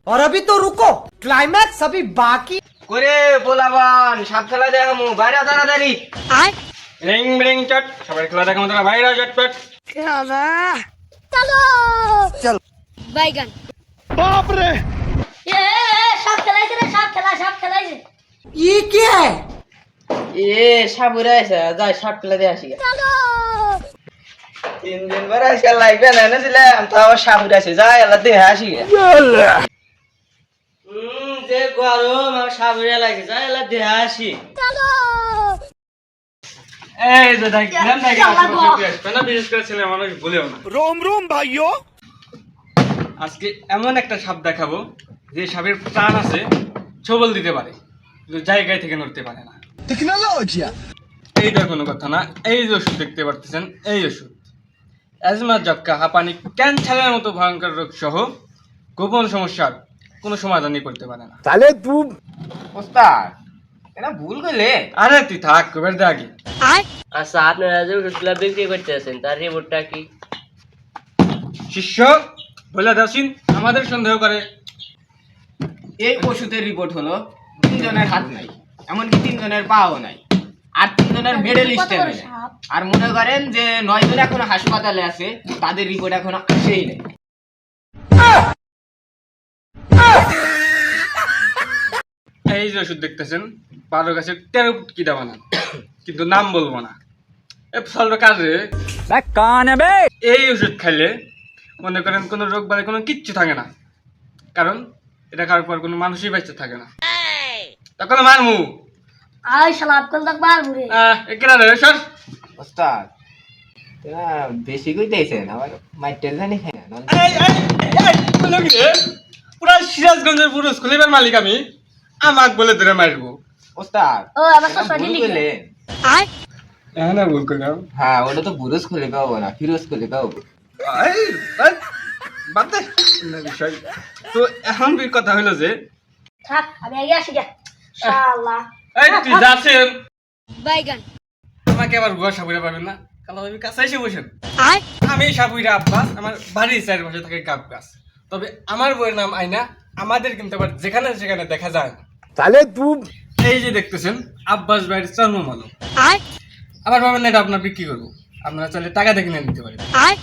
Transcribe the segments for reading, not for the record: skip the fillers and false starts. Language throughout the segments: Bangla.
और अभी तो रुको, क्लाइमैक्स अभी बाकी। করে পোলাবান সাপ খেলা দেখামু বাইরে তাড়াতাড়ি রিং রিং চট সবাই খেলা দেখামু তোরা বাইরে চটপট चलो चल बैगन बाप रे ये सब खिलाइছে रे सब खिलाइছে ये क्या है? এ সাবুরা এসে যাই সাপ খেলা দিয়ে আসি चलो 3 দিন পরে আজকে লাইভে না ছিলাম তাও সাবুরা এসে যাই আল্লাহ দিয়ে আসি যে গরম আর সাবুরা লাগে যাই আল্লাহ দিয়ে আসি चलो এই যে দেখেন না বিশেষ করে ছেলে মানুষ ভুলেও না रोम रोम भाइयों আজকে এমন একটা সাপ দেখাবো যে সাপের প্রাণ আছে ছবল দিতে পারে কিন্তু জায়গায় থেকে নড়তে পারে না टेक्नोलॉजी এইটা কোনো কথা না এই যে ওষুধ দেখতে পারতেছেন এই ওষুধ অ্যাজমা যক্কা হাঁপানি ক্যান্সারের মতো ভয়ঙ্কর রোগ সহ গোপন সমস্যার কোনো সমাধানই করতে পারে না साले तू ওস্তাদ এটা ভুল করলে আরে তুই থাক কবের দে আগে আচ্ছা আপনারা যে ওষুধগুলো বিক্রি করতেছেন তার রিপোর্টটা কি? শিষ্য বলে দাসিন আমাদের সন্দেহ করে এই ওষুধের রিপোর্ট হলো 3 জনের হাত নাই এমনকি 3 জনের পাও নাই আর 3 জনের বেডে লিস্টে নাই আর মনে করেন যে 9 জন এখনো হাসপাতালে আছে তাদের রিপোর্ট এখনো আসেই নাই এই যে ওষুধ দেখতেছেন 12 গাছের 13 কিটা বানান কিন্তু নাম বলবো না এ ফলর কাজে এই ওষুধ খাইলে মনে করেন কোনো রোগ বাড়ে কোনো কিচ্ছু থাকে না কারণ এটা খাওয়ার পর কোনো মানুষই বেঁচে থাকে না তখন মারমু आई सलाब कल तक बाहर बुरे একেরা রে সর ওস্তাদ তোরা বেশি কইতেছেন আবার মাইটেল জানি খাই না বলো কি রে পুরা সিরাজগঞ্জের পুরো স্কুলের মালিক আমি আমাক বলে ধরে মারবো ওস্তাদ ओ अब तो ভুল सड़ी लिख করলেন आई হ্যাঁ না ভুল করলাম হ্যাঁ ওটা তো বুরুজ খুলে পাবো না ফিরোজ খুলে পাবো বাদ দে অন্য বিষয় তো এখন বীর কথা হলো যে থাক আমি আগে আসি গা শালা এই তুই যাচ্ছেন बैगन আমাকে আবার ভুয়া সাপুরে পাবেন না কালো ভাবি কাছে এসে বসেন आई আমি সাপুইরা আব্বাস আমার বাড়ির চারপাশে থাকে গাব গাছ তবে আমার বইয়ের নাম আয়না আমাদের কিন্তু আবার যেখানে সেখানে দেখা যায় না साले तू এই যে দেখতেছেন আব্বাস ভাইয়ের চর্মমালো आई আবার ভাবেন না এটা আপনার বিক্রি করবো আপনারা চাইলে টাকা দেখে নিয়ে নিতে পারেন आई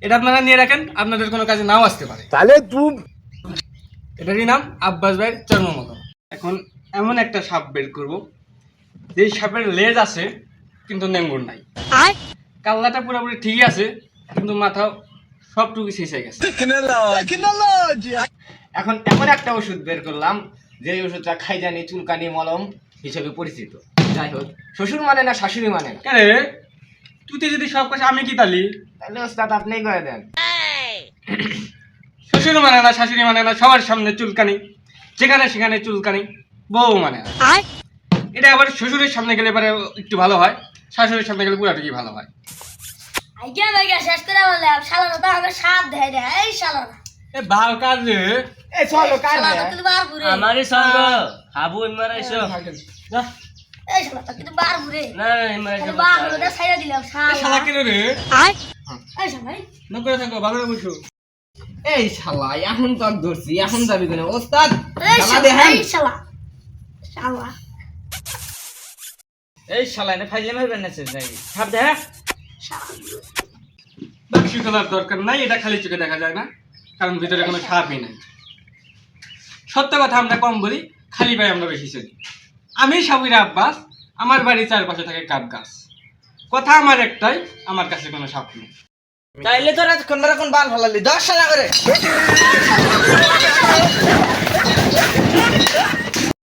এটা আপনারা নিয়ে রাখেন আপনাদের কোনো কাজে নাও আসতে পারে साले तू এটারই নাম আব্বাস ভাইয়ের চর্মমালো এখন এমন একটা সাপ বের করবো যেই সাপের লেজ আছে কিন্তু নেঙ্গুর নাই आई কাল্লাটা পুরোপুরি ঠিকই আছে কিন্তু মাথাও সবটুকু শেষ হয়ে গেছে टेक्नोलॉजी এখন এমন একটা ওষুধ বের করলাম যে ওষুধটা খাইজানি চুলকানি মলম হিসেবে পরিচিত যাই হোক শ্বশুর মানে না শাশুড়ি মানে না কেন তুই তো যদি সব কাছে আমি কি তালি তাহলে ওস্তাদ আপনিই করে দেন শ্বশুর মানে না শাশুড়ি মানে না সবার সামনে চুলকানি যেখানে সেখানে চুলকানি বউ মানে না आई এটা আবার শ্বশুরের সামনে গেলে পরে একটু ভালো হয় শাশুড়ির সামনে গেলে পুরাটুকি ভালো হয় आई क्या शेष करे बोले अब शाला तो हमें साथ दे दे এই শালা এ ভালো কাজ রে এই চলো কার শালা তো কিন্তু বাহার বুরে আমারই সঙ্গ হাবু মারাইছো যা এই শালা তো কিন্তু বাহার বুরে না মারাইছো আরে বাহার বুরে ছাইরা দিলাম এ শালা শালা কেন রে आई এই শালা নকরে থাকো ভালো করে বসো এই শালা এখন তো ধরছি এখন যাবি কেন ওস্তাদ এই শালা শালা দেখেন এই শালা শালা এই শালা নে ফাইলে মারবেন না নাকি সাপ দে বাক্সি খোলার দরকার নাই এটা খালি চোখে দেখা যায় না কারণ ভিতরে কোনো সাপই নাই সত্য কথা আমরা কম বলি খালি পাই আমরা বেশি চলি আমি সাবুইরা আব্বাস আমার বাড়ির চারপাশে থাকে কাপ গাছ কথা আমার একটাই আমার কাছে কোনো সাপ নেই তাইলে তো রাতক্ষণ রাতক্ষণ বাল ফালালি 10 টাকা করে